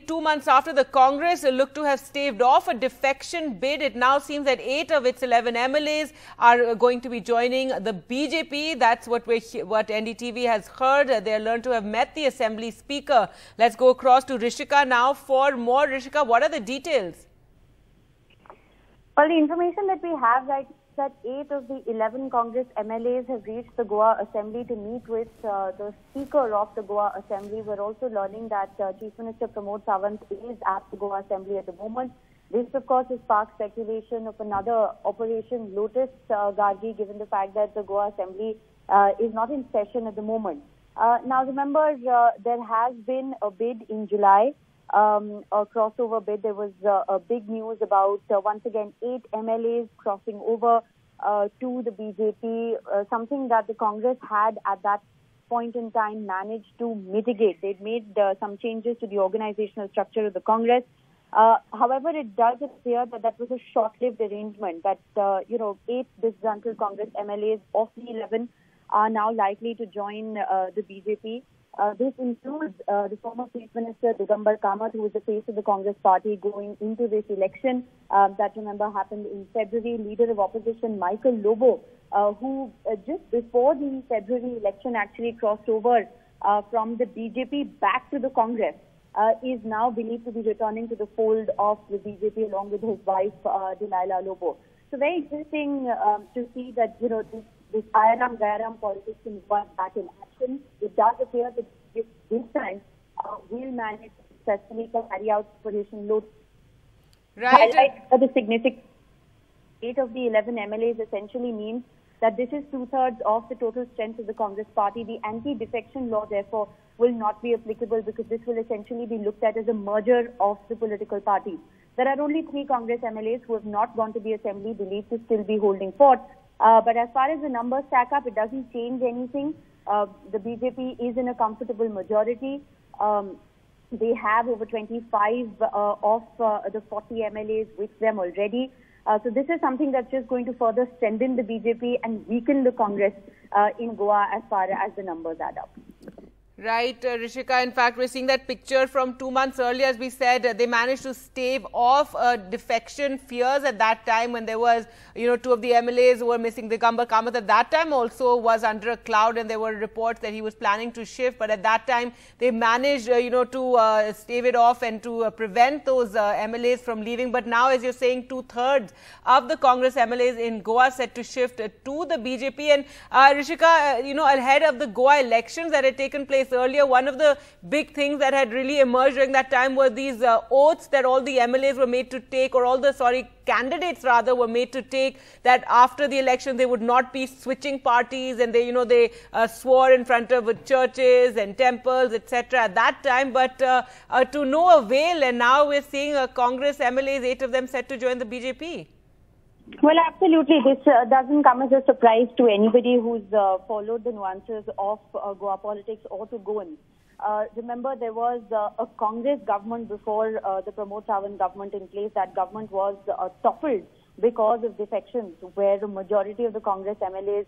2 months after the Congress looked to have staved off a defection bid, it now seems that 8 of its 11 MLAs are going to be joining the BJP. That's what NDTV has heard. They are learned to have met the Assembly Speaker. Let's go across to Rishika now for more. Rishika, what are the details? Well, the information that we have is that 8 of the 11 Congress MLAs have reached the Goa Assembly to meet with the Speaker of the Goa Assembly. We're also learning that Chief Minister Pramod Sawant is at the Goa Assembly at the moment. This, of course, has sparked speculation of another Operation Lotus Gargi, given the fact that the Goa Assembly is not in session at the moment. Now, remember, there has been a bid in July. A crossover bid. There was a big news about once again 8 MLAs crossing over to the BJP, something that the Congress had at that point in time managed to mitigate. They'd made some changes to the organizational structure of the Congress. However, it does appear that that was a short-lived arrangement, that 8 disgruntled Congress MLAs of the 11 are now likely to join the BJP. This includes the former Chief Minister Vidhan Sabha, who was the face of the Congress party going into this election. That, remember, happened in February. Leader of opposition Michael Lobo, who just before the February election actually crossed over from the BJP back to the Congress, is now believed to be returning to the fold of the BJP along with his wife, Delilah Lobo. So very interesting to see that, this Ayaram Gayaram politics is back in action. It does appear that this time we'll manage to successfully carry out Operation Lotus. Right. The significant 8 of the 11 MLAs essentially means that this is 2/3 of the total strength of the Congress party. The anti-defection law, therefore, will not be applicable because this will essentially be looked at as a merger of the political parties. There are only 3 Congress MLAs who have not gone to the Assembly, believed to still be holding forth. But as far as the numbers stack up, it doesn't change anything. The BJP is in a comfortable majority. They have over 25 of the 40 MLAs with them already. So this is something that's just going to further strengthen the BJP and weaken the Congress in Goa as far as the numbers add up. Right, Rishika. In fact, we're seeing that picture from 2 months earlier. As we said, they managed to stave off defection fears at that time when there was, 2 of the MLAs who were missing. Digambar Kamath at that time also was under a cloud, and there were reports that he was planning to shift. But at that time, they managed, to stave it off and to prevent those MLAs from leaving. But now, as you're saying, 2/3 of the Congress MLAs in Goa set to shift to the BJP. And Rishika, ahead of the Goa elections that had taken place earlier, one of the big things that had really emerged during that time were these oaths that all the MLAs were made to take, or all the, candidates rather, were made to take, that after the election they would not be switching parties, and they swore in front of churches and temples, etc. at that time, but to no avail. And now we're seeing Congress MLAs, 8 of them set to join the BJP. Well, absolutely. This doesn't come as a surprise to anybody who's followed the nuances of Goa politics or to Goans. Remember, there was a Congress government before the Pramod Sawant government in place. That government was toppled because of defections, where the majority of the Congress MLAs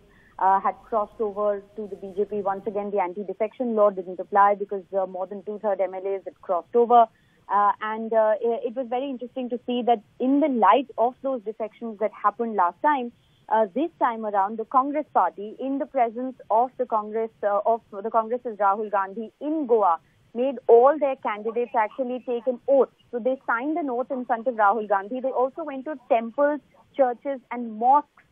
had crossed over to the BJP. Once again, the anti-defection law didn't apply because more than 2/3 MLAs had crossed over. And it was very interesting to see that in the light of those defections that happened last time, this time around, the Congress party, in the presence of the Congress's Rahul Gandhi in Goa, made all their candidates actually take an oath. So they signed an oath in front of Rahul Gandhi. They also went to temples, churches and mosques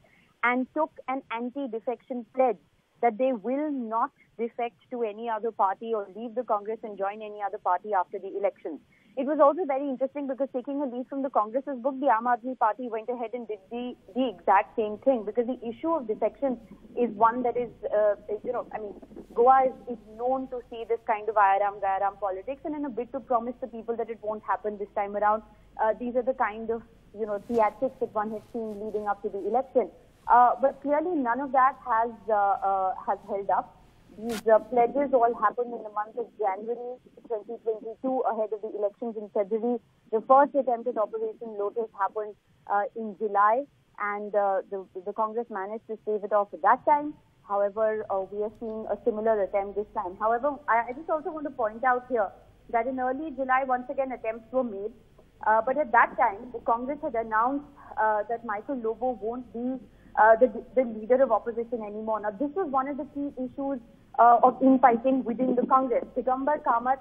and took an anti-defection pledge that they will not defect to any other party or leave the Congress and join any other party after the elections. It was also very interesting because, taking a leaf from the Congress's book, the Aam Aadmi Party went ahead and did the exact same thing, because the issue of defection is one that is, Goa is known to see this kind of Ayaram Gayaram politics, and in a bid to promise the people that it won't happen this time around, these are the kind of, theatrics that one has seen leading up to the election. But clearly none of that has held up. These pledges all happened in the month of January 2022, ahead of the elections in February. The first attempt at Operation Lotus happened in July, and the Congress managed to stave it off at that time. However, we are seeing a similar attempt this time. However, I just also want to point out here that in early July, once again, attempts were made. But at that time, the Congress had announced that Michael Lobo won't be the leader of opposition anymore. Now, this was one of the key issues of infighting within the Congress. Digambar Kamath,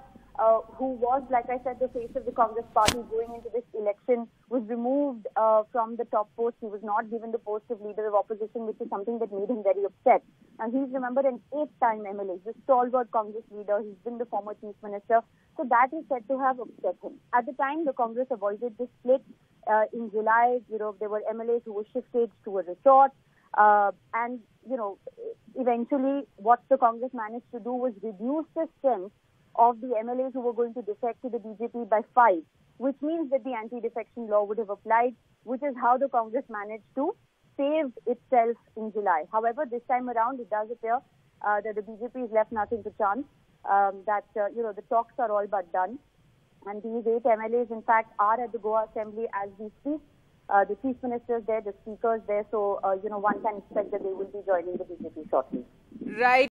who was, like I said, the face of the Congress party going into this election, was removed from the top post. He was not given the post of leader of opposition, which is something that made him very upset. And he's, remember, an 8-time MLA. He's a stalwart Congress leader. He's been the former chief minister. So that is said to have upset him. At the time, the Congress avoided this split. In July, there were MLAs who were shifted to a resort. And, eventually what the Congress managed to do was reduce the strength of the MLAs who were going to defect to the BJP by 5, which means that the anti-defection law would have applied, which is how the Congress managed to save itself in July. However, this time around, it does appear that the BJP is left nothing to chance, the talks are all but done. And these 8 MLAs, in fact, are at the Goa Assembly as we speak. The chief minister is there, the speaker is there, so, one can expect that they will be joining the BJP shortly. Right.